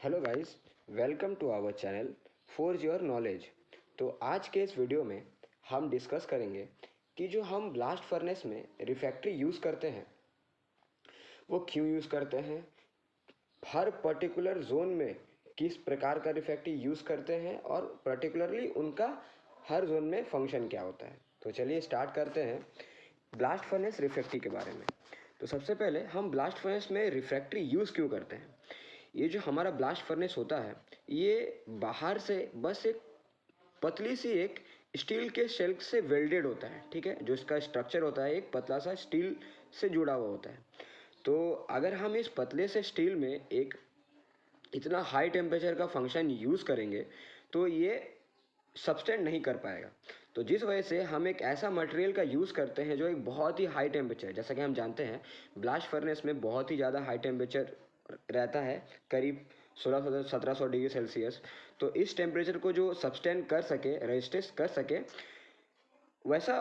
Hello guys, welcome to our channel for your knowledge. तो आज के इस वीडियो में हम डिस्कस करेंगे कि जो हम ब्लास्ट फर्नेस में रिफ्रैक्ट्री यूज़ करते हैं वो क्यों यूज़ करते हैं, हर पर्टिकुलर जोन में किस प्रकार का रिफ्रैक्ट्री यूज़ करते हैं और पर्टिकुलरली उनका हर जोन में फंक्शन क्या होता है। तो चलिए स्टार्ट करते हैं ब्लास्ट फर्नेस रिफ्रैक्ट्री के बारे में। तो सबसे पहले हम ब्लास्ट फर्नेस में रिफ्रैक्ट्री यूज़ क्यों करते हैं। ये जो हमारा ब्लास्ट फर्नेस होता है ये बाहर से बस एक पतली सी एक स्टील के शेल से वेल्डेड होता है, ठीक है। जो इसका स्ट्रक्चर होता है एक पतला सा स्टील से जुड़ा हुआ होता है। तो अगर हम इस पतले से स्टील में एक इतना हाई टेम्परेचर का फंक्शन यूज़ करेंगे तो ये सब्सटेंड नहीं कर पाएगा। तो जिस वजह से हम एक ऐसा मटेरियल का यूज़ करते हैं जो एक बहुत ही हाई टेम्परेचर, जैसा कि हम जानते हैं ब्लास्ट फर्नेस में बहुत ही ज़्यादा हाई टेम्परेचर रहता है, करीब 1600 से 1700 डिग्री सेल्सियस। तो इस टेम्परेचर को जो सब्सटेंड कर सके, रेजिस्ट कर सके, वैसा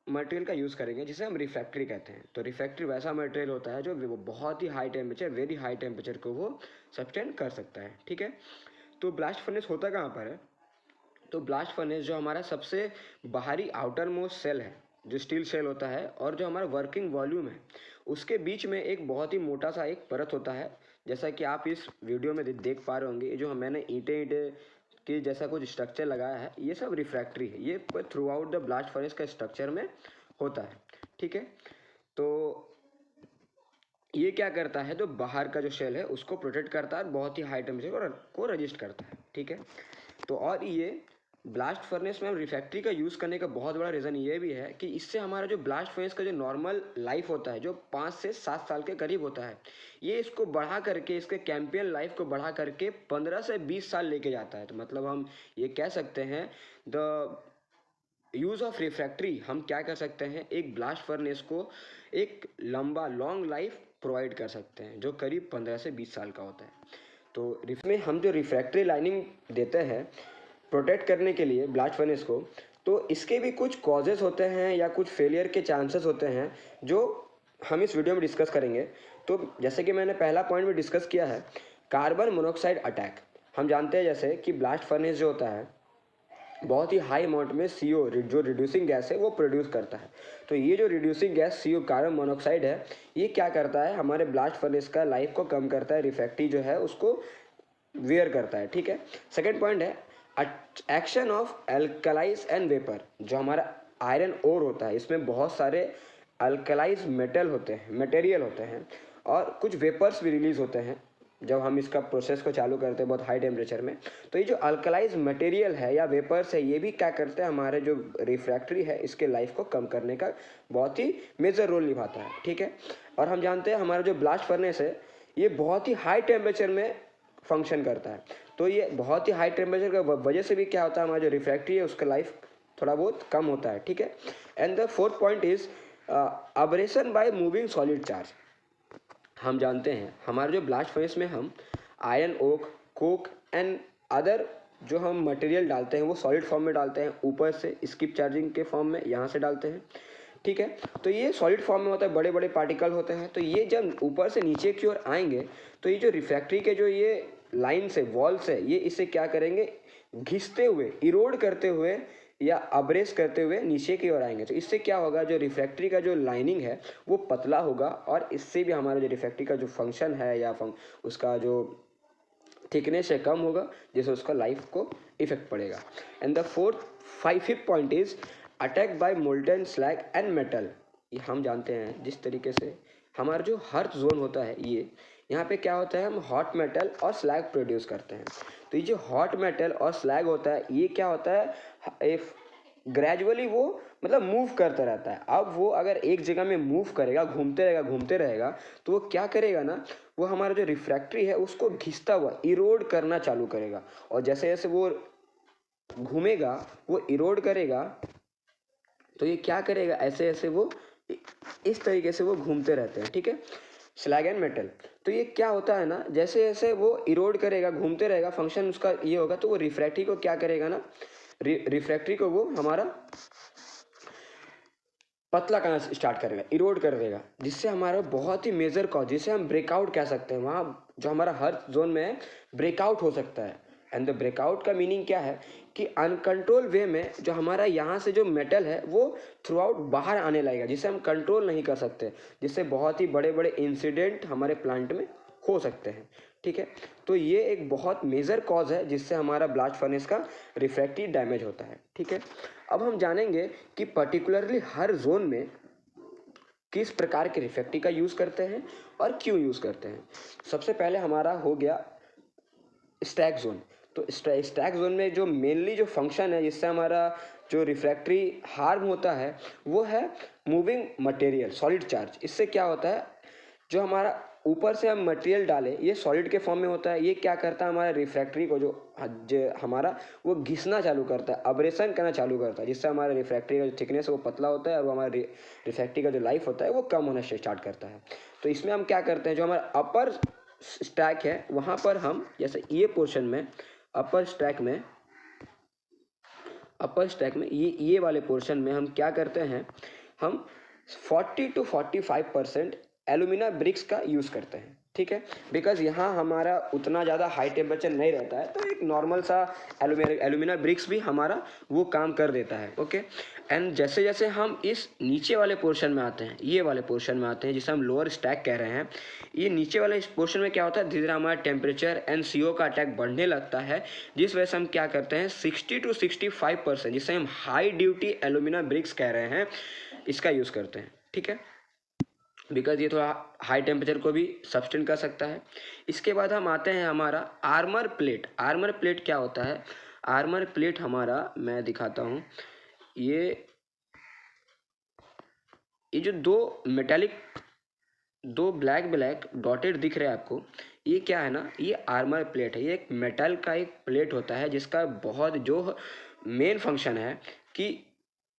मटेरियल का यूज़ करेंगे जिसे हम रिफ्रैक्ट्री कहते हैं। तो रिफ्रैक्ट्री वैसा मटेरियल होता है जो वो बहुत ही high temperature, very high temperature को वो सब्सटेंड कर सकता है, ठीक है। तो ब्लास्ट फर्नेस होता कहाँ पर है। तो ब्लास्ट फर्नेस जो हमारा सबसे बाहरी आउटर मोस्ट सेल है, जो स्टील सेल होता है, और जो हमारा वर्किंग वॉल्यूम है उसके बीच में एक बहुत ही मोटा सा एक परत होता है। जैसा कि आप इस वीडियो में देख पा रहे होंगे, ये जो मैंने ईंटें की जैसा कुछ स्ट्रक्चर लगाया है ये सब रिफ्रैक्ट्री है। ये through out the blast furnace का स्ट्रक्चर में होता है, ठीक है। तो ये क्या करता है, जो बाहर का जो शेल है उसको प्रोटेक्ट करता है, बहुत ही हाई टेम्परेचर को रजिस्ट करता है, ठीक है। तो और ये ब्लास्ट फर्नेस में हम रिफ्रैक्ट्री का यूज़ करने का बहुत बड़ा रीज़न ये भी है कि इससे हमारा जो ब्लास्ट फर्नेस का जो नॉर्मल लाइफ होता है जो 5 से 7 साल के करीब होता है, ये इसको बढ़ा करके, इसके कैंपियन लाइफ को बढ़ा करके 15 से 20 साल लेके जाता है। तो मतलब हम ये कह सकते हैं द यूज़ ऑफ रिफ्रैक्ट्री, हम क्या कर सकते हैं, एक ब्लास्ट फर्नेस को एक लंबा लॉन्ग लाइफ प्रोवाइड कर सकते हैं जो करीब 15 से 20 साल का होता है। तो इसमें हम जो रिफ्रैक्ट्री लाइनिंग देते हैं प्रोटेक्ट करने के लिए ब्लास्ट फर्नेस को, तो इसके भी कुछ कॉजेज़ होते हैं या कुछ फेलियर के चांसेस होते हैं जो हम इस वीडियो में डिस्कस करेंगे। तो जैसे कि मैंने पहला पॉइंट में डिस्कस किया है, कार्बन मोनोऑक्साइड अटैक। हम जानते हैं जैसे कि ब्लास्ट फर्नेस जो होता है बहुत ही हाई अमाउंट में CO जो रिड्यूसिंग गैस है वो प्रोड्यूस करता है। तो ये जो reducing gas CO carbon monoxide है, ये क्या करता है, हमारे ब्लास्ट फर्नेस का लाइफ को कम करता है, रिफ्रैक्ट्री जो है उसको वेयर करता है, ठीक है। सेकेंड पॉइंट है एक्शन ऑफ अल्कलाइज एंड वेपर। जो हमारा आयरन ओर होता है इसमें बहुत सारे अल्कलाइज मटेरियल होते हैं और कुछ वेपर्स भी रिलीज होते हैं जब हम इसका प्रोसेस को चालू करते हैं बहुत हाई टेम्परेचर में। तो ये जो अल्कलाइज मटेरियल है या वेपर्स है, ये भी क्या करते हैं, हमारे जो रिफ्रैक्ट्री है इसके लाइफ को कम करने का बहुत ही मेजर रोल निभाता है, ठीक है। और हम जानते हैं हमारा जो ब्लास्ट फर्नेस है ये बहुत ही हाई टेम्परेचर में फंक्शन करता है। तो ये बहुत ही हाई टेम्परेचर की वजह से भी क्या होता है, हमारा जो रिफ्रैक्ट्री है उसका लाइफ थोड़ा बहुत कम होता है, ठीक है। And the fourth point is abrasion by moving solid charge. हम जानते हैं हमारे जो ब्लास्ट फर्नेस में हम iron ore, coke and other जो हम मटेरियल डालते हैं वो सॉलिड फॉर्म में डालते हैं, ऊपर से स्किप चार्जिंग के फॉर्म में यहाँ से डालते हैं, ठीक है। तो ये सॉलिड फॉर्म में होता है, बड़े बड़े पार्टिकल होते हैं। तो ये जब ऊपर से नीचे की ओर आएंगे तो ये जो रिफ्रैक्ट्री के जो ये लाइन्स है, वॉल्स है, ये इसे क्या करेंगे, घिसते हुए, इरोड करते हुए या अब्रेस करते हुए नीचे की ओर आएंगे। तो इससे क्या होगा, जो रिफ्रैक्ट्री का जो लाइनिंग है वो पतला होगा और इससे भी हमारा जो रिफ्रैक्ट्री का जो फंक्शन है या उसका जो थिकनेस है कम होगा, जिससे उसका लाइफ को इफेक्ट पड़ेगा। And the fifth point is attack by molten slag and metal. ये हम जानते हैं जिस तरीके से हमारा जो हर्थ जोन होता है, ये यहाँ पे क्या होता है, हम हॉट मेटल और स्लैग प्रोड्यूस करते हैं। तो ये जो हॉट मेटल और स्लैग होता है ये क्या होता है, ग्रेजुअली वो मतलब मूव करता रहता है। अब वो अगर एक जगह में मूव करेगा, घूमते रहेगा, तो वो क्या करेगा ना, वो हमारा जो रिफ्रैक्ट्री है उसको घिसता हुआ इरोड करना चालू करेगा। और जैसे जैसे वो घूमेगा, वो इरोड करेगा, तो ये क्या करेगा, ऐसे ऐसे वो इस तरीके से वो घूमते रहते हैं, ठीक है, स्लैग एंड मेटल। तो ये क्या होता है ना, जैसे जैसे वो इरोड करेगा, घूमते रहेगा, फंक्शन उसका ये होगा, तो वो रिफ्रैक्ट्री को क्या करेगा ना, रिफ्रैक्ट्री को वो हमारा पतला करना स्टार्ट करेगा, इरोड कर देगा, जिससे हमारा बहुत ही मेजर कॉज, जिसे हम ब्रेकआउट कह सकते हैं, वहाँ जो हमारा हर जोन में है ब्रेकआउट हो सकता है। एंड द ब्रेकआउट का मीनिंग क्या है कि अनकंट्रोल वे में जो हमारा यहाँ से जो मेटल है वो थ्रू आउट बाहर आने लगेगा, जिसे हम कंट्रोल नहीं कर सकते, जिससे बहुत ही बड़े बड़े इंसिडेंट हमारे प्लांट में हो सकते हैं। ठीक है, तो ये एक बहुत मेजर कॉज है जिससे हमारा ब्लास्ट फर्नेस का रिफ्रैक्टिव डैमेज होता है। ठीक है, अब हम जानेंगे कि पर्टिकुलरली हर जोन में किस प्रकार के रिफ्रैक्टिव का यूज़ करते हैं और क्यों यूज़ करते हैं। सबसे पहले हमारा हो गया स्टैक जोन। तो स्टैक जोन में जो मेनली जो फंक्शन है जिससे हमारा जो रिफ्रैक्टरी हार्म होता है वो है मूविंग मटेरियल, सॉलिड चार्ज। इससे क्या होता है, जो हमारा ऊपर से हम मटेरियल डालें ये सॉलिड के फॉर्म में होता है, ये क्या करता है हमारे रिफ्रैक्टरी को जो हमारा वो घिसना चालू करता है, अब्रेशन करना चालू करता है, जिससे हमारा रिफ्रैक्टरी का जो थिकनेस है वो पतला होता है और वो हमारा रिफ्रैक्टरी का जो लाइफ होता है वो कम होना स्टार्ट करता है। तो इसमें हम क्या करते हैं, जो हमारा अपर स्टैक है वहाँ पर हम जैसे ये पोर्शन में अपर स्टैक में ये वाले पोर्शन में हम क्या करते हैं, हम 40 to 45% एलुमिना ब्रिक्स का यूज़ करते हैं। ठीक है, बिकॉज यहाँ हमारा उतना ज़्यादा हाई टेम्परेचर नहीं रहता है, तो एक नॉर्मल सा एलुमिना ब्रिक्स भी हमारा वो काम कर देता है। ओके, एंड जैसे जैसे हम इस नीचे वाले पोर्शन में आते हैं, ये वाले पोर्शन में आते हैं जिसे हम लोअर स्टैक कह रहे हैं, ये नीचे वाले पोर्शन में क्या होता है, धीरे धीरे हमारा टेम्परेचर एंड CO का अटैक बढ़ने लगता है, जिस वजह से हम क्या करते हैं 60 to 65%, जिसे हम हाई ड्यूटी एलुमिना ब्रिक्स कह रहे हैं, इसका यूज़ करते हैं। ठीक है, बिकॉज ये थोड़ा हाई टेम्परेचर को भी सस्टेन कर सकता है। इसके बाद हम आते हैं हमारा आर्मर प्लेट। आर्मर प्लेट क्या होता है, आर्मर प्लेट हमारा मैं दिखाता हूँ, ये जो दो मेटालिक दो ब्लैक डॉटेड दिख रहे हैं आपको, ये क्या है ना, ये आर्मर प्लेट है। ये एक मेटल का एक प्लेट होता है जिसका बहुत जो मेन फंक्शन है कि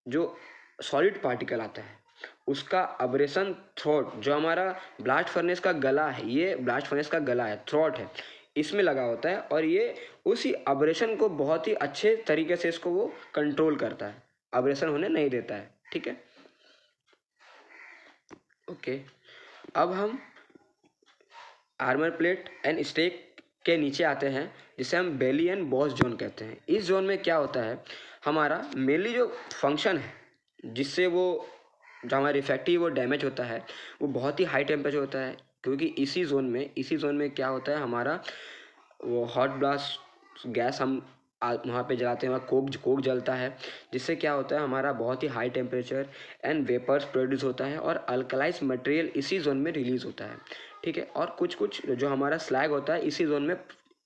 जो सॉलिड पार्टिकल आता है उसका अब्रेशन थ्रोट, जो हमारा ब्लास्ट फर्नेस का गला है, ये ब्लास्ट फर्नेस का गला है, थ्रोट है, इसमें लगा होता है और ये उसी अब्रेशन को बहुत ही अच्छे तरीके से इसको वो कंट्रोल करता है, अब्रेशन होने नहीं देता है। ठीक है, ओके, अब हम आर्मर प्लेट एंड स्टेक के नीचे आते हैं जिसे हम बेली एंड बॉस जोन कहते हैं। इस जोन में क्या होता है, हमारा मेनली जो फंक्शन है जिससे वो जो हमारा रिफ्रैक्टिव वो डैमेज होता है वो बहुत ही हाई टेम्परेचर होता है, क्योंकि इसी जोन में क्या होता है, हमारा वो हॉट ब्लास्ट गैस हम वहाँ पे जलाते हैं, वहाँ कोक जलता है, जिससे क्या होता है हमारा बहुत ही high temperature and vapours produce होता है और अल्कलाइज मटेरियल इसी जोन में रिलीज होता है। ठीक है, और कुछ जो हमारा स्लैग होता है इसी जोन में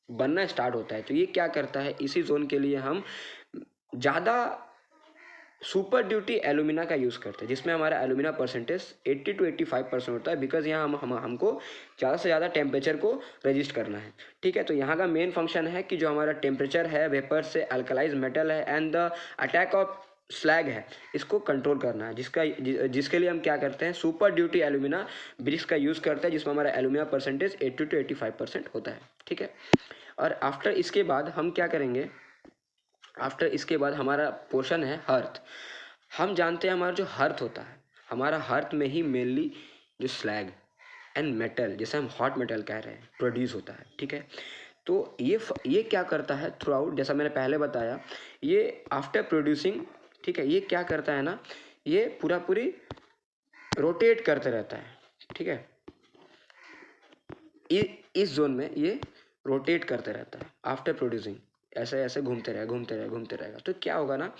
बनना स्टार्ट होता है। तो ये क्या करता है, इसी जोन के लिए हम ज़्यादा सुपर ड्यूटी एलुमिना का यूज़ करते हैं, जिसमें हमारा एलुमिना परसेंटेज 80 to 85% होता है, बिकॉज यहाँ हमको ज़्यादा से ज़्यादा टेम्परेचर को रजिस्ट करना है। ठीक है, तो यहाँ का मेन फंक्शन है कि जो हमारा टेम्परेचर है, वेपर से अल्कलाइज मेटल है and the attack of slag है, इसको कंट्रोल करना है, जिसके लिए हम क्या करते हैं, सुपर ड्यूटी एलुमिना ब्रिक्स का यूज़ करते हैं, जिसमें हमारा एलुमिना परसेंटेज 80 to 85% होता है। ठीक है, और आफ्टर इसके बाद हम क्या करेंगे, आफ्टर इसके बाद हमारा पोर्शन है हर्थ। हम जानते हैं हमारा जो हर्थ होता है, हमारा हर्थ में ही मेनली जो स्लैग एंड मेटल, जैसे हम हॉट मेटल कह रहे हैं, प्रोड्यूस होता है। ठीक है, तो ये क्या करता है थ्रू आउट, जैसा मैंने पहले बताया, ये आफ्टर प्रोड्यूसिंग, ठीक है, ये क्या करता है ना, ये पूरी रोटेट करते रहता है। ठीक है, इस जोन में ये रोटेट करते रहता है आफ्टर प्रोड्यूसिंग, ऐसे ऐसे घूमते रहेगा। तो क्या होगा ना,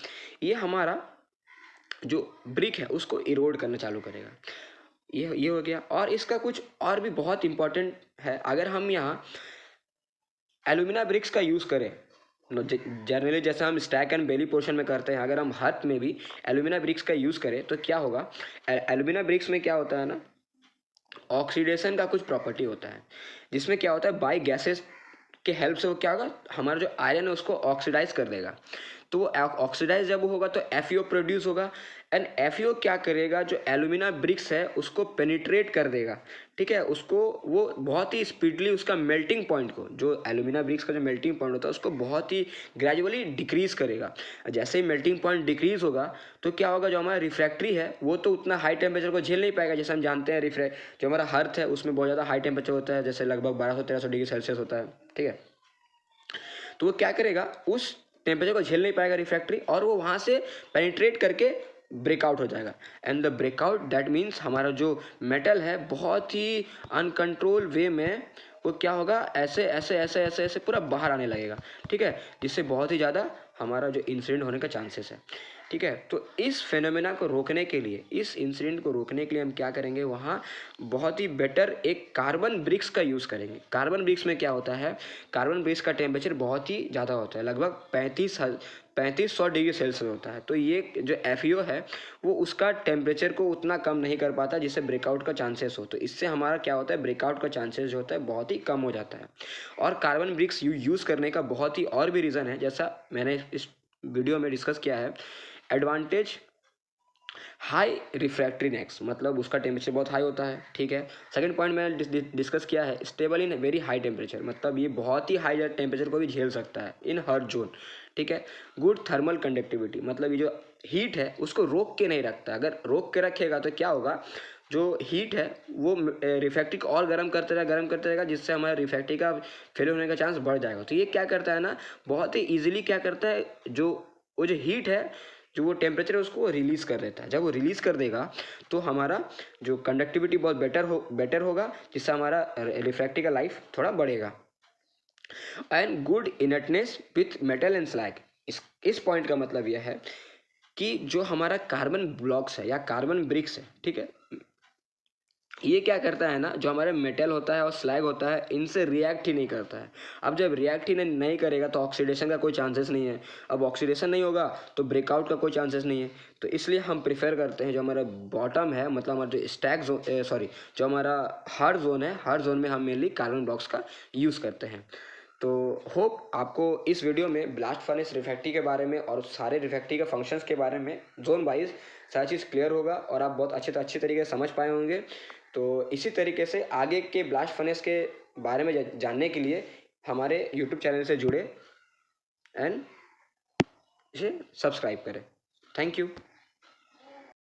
ये हमारा जो ब्रिक है उसको इरोड करना चालू करेगा। ये हो गया, और इसका कुछ और भी बहुत इंपॉर्टेंट है। अगर हम यहाँ एलुमिना ब्रिक्स का यूज़ करें जनरली, जैसे हम स्टैक एंड बेली पोर्शन में करते हैं, अगर हम हर्थ में भी एलुमिना ब्रिक्स का यूज़ करें तो क्या होगा, एलुमिना ब्रिक्स में क्या होता है ना, ऑक्सीडेशन का कुछ प्रॉपर्टी होता है, जिसमें क्या होता है बाई गैसेस के हेल्प से वो क्या होगा, हमारा जो आयरन है उसको ऑक्सीडाइज कर देगा। तो तो वो ऑक्सीडाइज जब होगा तो FeO प्रोड्यूस होगा, एंड FeO क्या करेगा, जो एल्यूमिना ब्रिक्स है उसको पेनिट्रेट कर देगा, ठीक है, उसको वो बहुत ही स्पीडली उसका मेल्टिंग पॉइंट को, जो एल्यूमिना ब्रिक्स का जो मेल्टिंग पॉइंट होता है उसको बहुत ही ग्रेजुअली डिक्रीज करेगा। जैसे ही मेल्टिंग पॉइंट डिक्रीज होगा तो क्या होगा, जो हमारा रिफ्रैक्ट्री है वो तो उतना हाई टेम्परेचर को झेल नहीं पाएगा। जैसे हम जानते हैं जो हमारा अर्थ है उसमें बहुत ज़्यादा हाई टेम्परेचर होता है, जैसे लगभग 1200-1300 डिग्री सेल्सियस होता है, ठीक है। तो वो क्या करेगा, उस टेम्परेचर को झेल नहीं पाएगा रिफ्रैक्ट्री, और वो वहाँ से पेनिट्रेट करके ब्रेकआउट हो जाएगा। And the breakout that means हमारा जो मेटल है बहुत ही अनकंट्रोल वे में वो क्या होगा, ऐसे ऐसे ऐसे ऐसे ऐसे पूरा बाहर आने लगेगा, ठीक है, जिससे बहुत ही ज़्यादा हमारा जो इंसिडेंट होने का चांसेस है, ठीक है। तो इस फेनोमेना को रोकने के लिए, इस इंसिडेंट को रोकने के लिए हम क्या करेंगे, वहाँ बहुत ही बेटर एक कार्बन ब्रिक्स का यूज़ करेंगे। कार्बन ब्रिक्स में क्या होता है, कार्बन ब्रिक्स का टेम्परेचर बहुत ही ज़्यादा होता है, लगभग 3500 डिग्री सेल्सियस होता है। तो ये जो FeO है वो उसका टेम्परेचर को उतना कम नहीं कर पाता जिससे ब्रेकआउट का चांसेस हो। तो इससे हमारा क्या होता है, ब्रेकआउट का चांसेस जो होता है बहुत ही कम हो जाता है। और कार्बन ब्रिक्स यूज़ करने का बहुत ही और भी रीज़न है, जैसा मैंने इस वीडियो में डिस्कस किया है। एडवांटेज, हाई रिफ्रैक्ट्रीनेस, मतलब उसका टेम्परेचर बहुत हाई होता है, ठीक है। सेकंड पॉइंट मैंने डिस्कस किया है, stable in very high temperature, मतलब ये बहुत ही हाई टेम्परेचर को भी झेल सकता है इन हर जोन, ठीक है। गुड थर्मल कंडक्टिविटी, मतलब ये जो हीट है उसको रोक के नहीं रखता, अगर रोक के रखेगा तो क्या होगा, जो हीट है वो रिफ्रैक्ट्री को और गर्म करते रहेगा, जिससे हमारा रिफ्रैक्ट्री का फेल होने का चांस बढ़ जाएगा। तो ये क्या करता है ना, बहुत ही ईजिली क्या करता है, वो जो हीट है, जो वो टेम्परेचर है उसको रिलीज़ कर देता है। जब वो रिलीज़ कर देगा तो हमारा जो कंडक्टिविटी बहुत बेटर होगा, जिससे हमारा रिफ्रैक्ट्री का लाइफ थोड़ा बढ़ेगा। And good inertness with metal and slag, इस पॉइंट का मतलब यह है कि जो हमारा कार्बन ब्लॉक्स है या कार्बन ब्रिक्स है, ठीक है, ये क्या करता है ना, जो हमारे मेटल होता है और स्लैग होता है इनसे रिएक्ट ही नहीं करता है। अब जब रिएक्ट ही नहीं करेगा तो ऑक्सीडेशन का कोई चांसेस नहीं है। अब ऑक्सीडेशन नहीं होगा तो ब्रेकआउट का कोई चांसेस नहीं है। तो इसलिए हम प्रेफर करते हैं जो हमारा बॉटम है, मतलब हमारा जो स्टैक जोन, जो हमारा हार्ड जोन है, हार्ड जोन में हम मेनली कार्बन ब्लॉक्स का यूज़ करते हैं। तो होप आपको इस वीडियो में ब्लास्ट फर्नेस रिफ्रैक्ट्री के बारे में और सारे रिफ्रैक्ट्री के फंक्शंस के बारे में जोन वाइज सारी चीज़ क्लियर होगा और आप बहुत अच्छे तरीके से समझ पाए होंगे। तो इसी तरीके से आगे के ब्लास्ट फर्नेस के बारे में जानने के लिए हमारे यूट्यूब चैनल से जुड़े एंड इसे सब्सक्राइब करें। Thank you.